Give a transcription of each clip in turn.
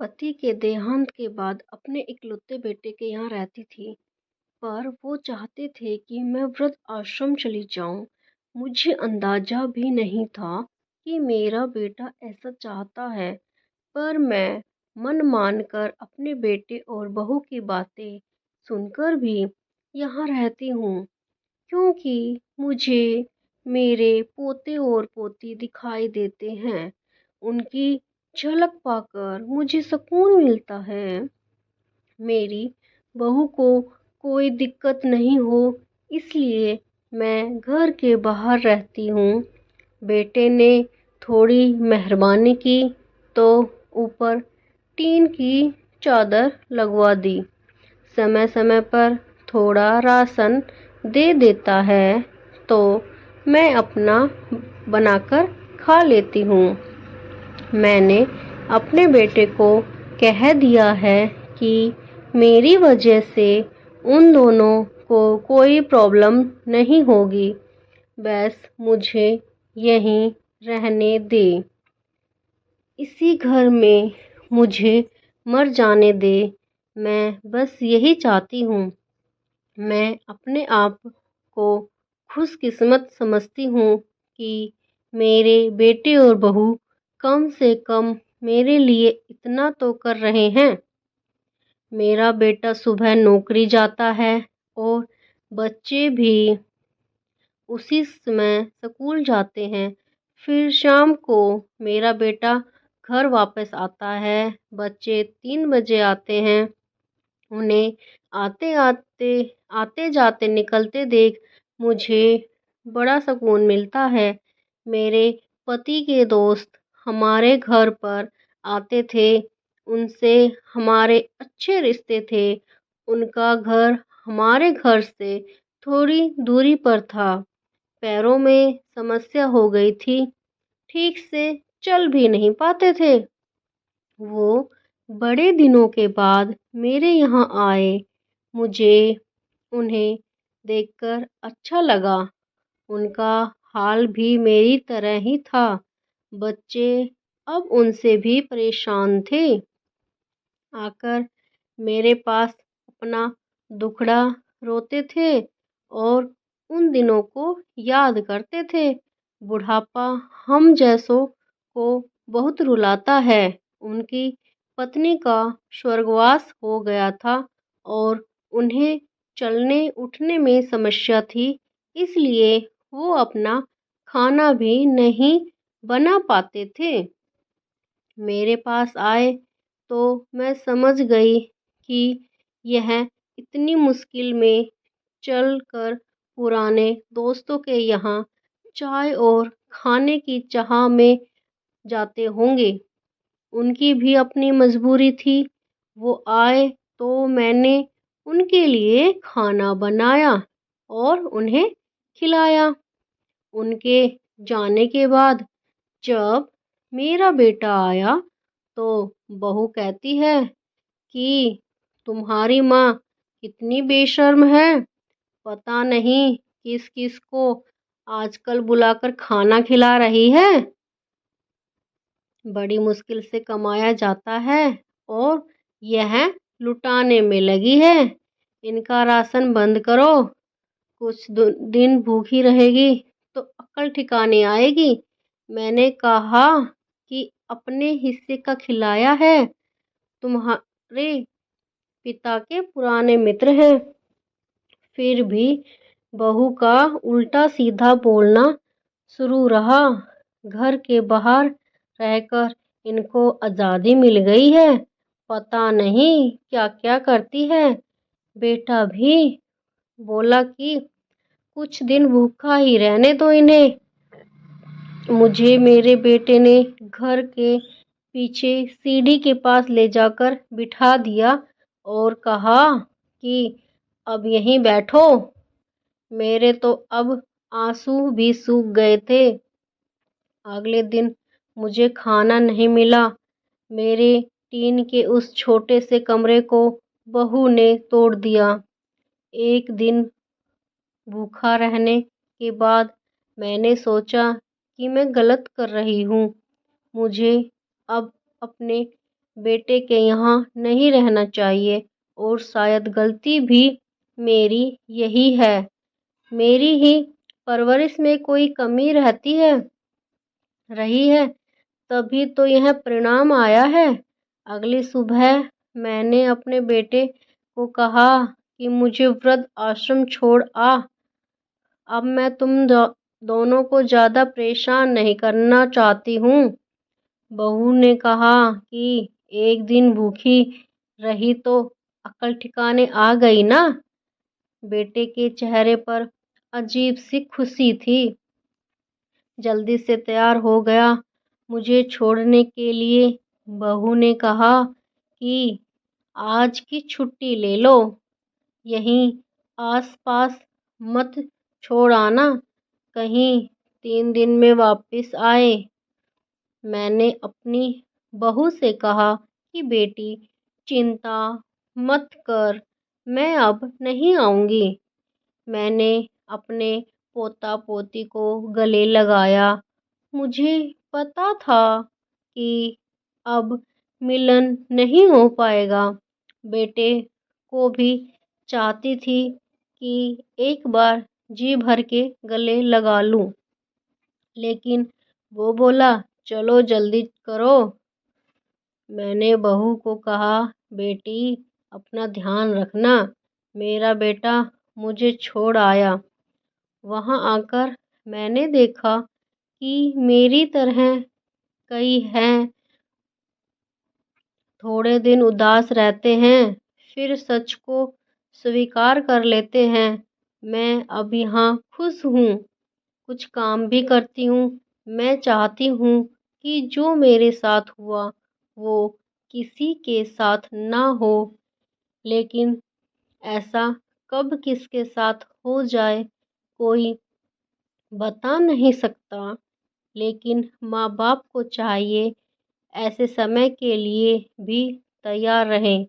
पति के देहांत के बाद अपने इकलौते बेटे के यहाँ रहती थी, पर वो चाहते थे कि मैं वृद्ध आश्रम चली जाऊं। मुझे अंदाजा भी नहीं था कि मेरा बेटा ऐसा चाहता है, पर मैं मन मानकर अपने बेटे और बहू की बातें सुनकर भी यहाँ रहती हूँ, क्योंकि मुझे मेरे पोते और पोती दिखाई देते हैं। उनकी झलक पाकर मुझे सुकून मिलता है। मेरी बहू को कोई दिक्कत नहीं हो, इसलिए मैं घर के बाहर रहती हूँ। बेटे ने थोड़ी मेहरबानी की तो ऊपर टीन की चादर लगवा दी। समय समय पर थोड़ा राशन दे देता है तो मैं अपना बनाकर खा लेती हूँ। मैंने अपने बेटे को कह दिया है कि मेरी वजह से उन दोनों को कोई प्रॉब्लम नहीं होगी, बस मुझे यहीं रहने दे। इसी घर में मुझे मर जाने दे। मैं बस यही चाहती हूँ। मैं अपने आप को खुशकिस्मत समझती हूँ कि मेरे बेटे और बहू कम से कम मेरे लिए इतना तो कर रहे हैं। मेरा बेटा सुबह नौकरी जाता है और बच्चे भी उसी समय स्कूल जाते हैं। फिर शाम को मेरा बेटा घर वापस आता है। बच्चे 3 बजे आते हैं। उन्हें आते आते आते जाते निकलते देख मुझे बड़ा सुकून मिलता है। मेरे पति के दोस्त हमारे घर पर आते थे, उनसे हमारे अच्छे रिश्ते थे। उनका घर हमारे घर से थोड़ी दूरी पर था। पैरों में समस्या हो गई थी, ठीक से चल भी नहीं पाते थे। वो बड़े दिनों के बाद मेरे यहाँ आए। मुझे उन्हें देखकर अच्छा लगा। उनका हाल भी मेरी तरह ही था। बच्चे अब उनसे भी परेशान थे। आकर मेरे पास अपना दुखड़ा रोते थे और उन दिनों को याद करते थे। बुढ़ापा हम जैसों को बहुत रुलाता है। उनकी पत्नी का स्वर्गवास हो गया था और उन्हें चलने उठने में समस्या थी, इसलिए वो अपना खाना भी नहीं बना पाते थे। मेरे पास आए तो मैं समझ गई कि यह इतनी मुश्किल में चलकर पुराने दोस्तों के यहाँ चाय और खाने की चाह में जाते होंगे। उनकी भी अपनी मजबूरी थी। वो आए तो मैंने उनके लिए खाना बनाया और उन्हें खिलाया। उनके जाने के बाद जब मेरा बेटा आया तो बहू कहती है कि तुम्हारी माँ कितनी बेशर्म है, पता नहीं किस किस को आजकल बुलाकर खाना खिला रही है। बड़ी मुश्किल से कमाया जाता है और यह लुटाने में लगी है। इनका राशन बंद करो, कुछ दिन भूखी रहेगी तो अक्ल ठिकाने आएगी। मैंने कहा कि अपने हिस्से का खिलाया है, तुम्हारे पिता के पुराने मित्र हैं। फिर भी बहू का उल्टा सीधा बोलना शुरू रहा। घर के बाहर रहकर इनको आज़ादी मिल गई है, पता नहीं क्या क्या करती है। बेटा भी बोला कि कुछ दिन भूखा ही रहने दो इन्हें। मुझे मेरे बेटे ने घर के पीछे सीढ़ी के पास ले जाकर बिठा दिया और कहा कि अब यहीं बैठो। मेरे तो अब आंसू भी सूख गए थे। अगले दिन मुझे खाना नहीं मिला। मेरे टीन के उस छोटे से कमरे को बहू ने तोड़ दिया। एक दिन भूखा रहने के बाद मैंने सोचा कि मैं गलत कर रही हूँ। मुझे अब अपने बेटे के यहाँ नहीं रहना चाहिए और शायद गलती भी मेरी यही है। मेरी ही परवरिश में कोई कमी रही है, तभी तो यह परिणाम आया है। अगली सुबह मैंने अपने बेटे को कहा कि मुझे वृद्ध आश्रम छोड़ आ। अब मैं दोनों को ज़्यादा परेशान नहीं करना चाहती हूँ। बहू ने कहा कि एक दिन भूखी रही तो अक्ल ठिकाने आ गई ना। बेटे के चेहरे पर अजीब सी खुशी थी। जल्दी से तैयार हो गया मुझे छोड़ने के लिए। बहू ने कहा कि आज की छुट्टी ले लो, यहीं आस-पास मत छोड़ आना, कहीं 3 दिन में वापस आए। मैंने अपनी बहू से कहा कि बेटी चिंता मत कर, मैं अब नहीं आऊँगी। मैंने अपने पोता-पोती को गले लगाया। मुझे पता था कि अब मिलन नहीं हो पाएगा। बेटे को भी चाहती थी कि एक बार जी भर के गले लगा लूं, लेकिन वो बोला चलो जल्दी करो। मैंने बहू को कहा बेटी अपना ध्यान रखना। मेरा बेटा मुझे छोड़ आया। वहाँ आकर मैंने देखा कि मेरी तरह कई हैं, थोड़े दिन उदास रहते हैं, फिर सच को स्वीकार कर लेते हैं। मैं अब यहाँ खुश हूँ, कुछ काम भी करती हूँ। मैं चाहती हूँ कि जो मेरे साथ हुआ वो किसी के साथ ना हो, लेकिन ऐसा कब किसके साथ हो जाए कोई बता नहीं सकता। लेकिन माँ बाप को चाहिए ऐसे समय के लिए भी तैयार रहें।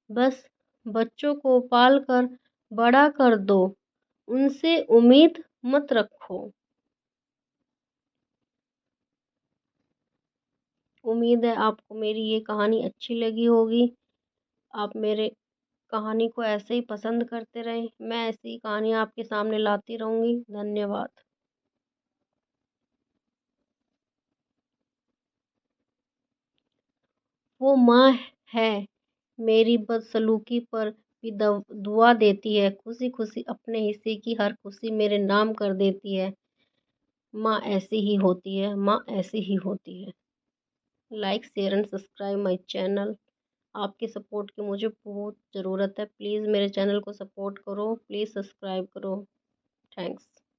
बस बच्चों को पाल कर बड़ा कर दो, उनसे उम्मीद मत रखो। उम्मीद है आपको मेरी ये कहानी अच्छी लगी होगी। आप मेरे कहानी को ऐसे ही पसंद करते रहें। मैं ऐसी कहानी आपके सामने लाती रहूँगी। धन्यवाद। वो माँ है मेरी बदसलूकी पर भी दुआ देती है, खुशी खुशी अपने हिस्से की हर खुशी मेरे नाम कर देती है। माँ ऐसी ही होती है, माँ ऐसी ही होती है। Like share and subscribe my channel. आपके सपोर्ट की मुझे बहुत ज़रूरत है। प्लीज़ मेरे चैनल को सपोर्ट करो, प्लीज़ सब्सक्राइब करो। थैंक्स।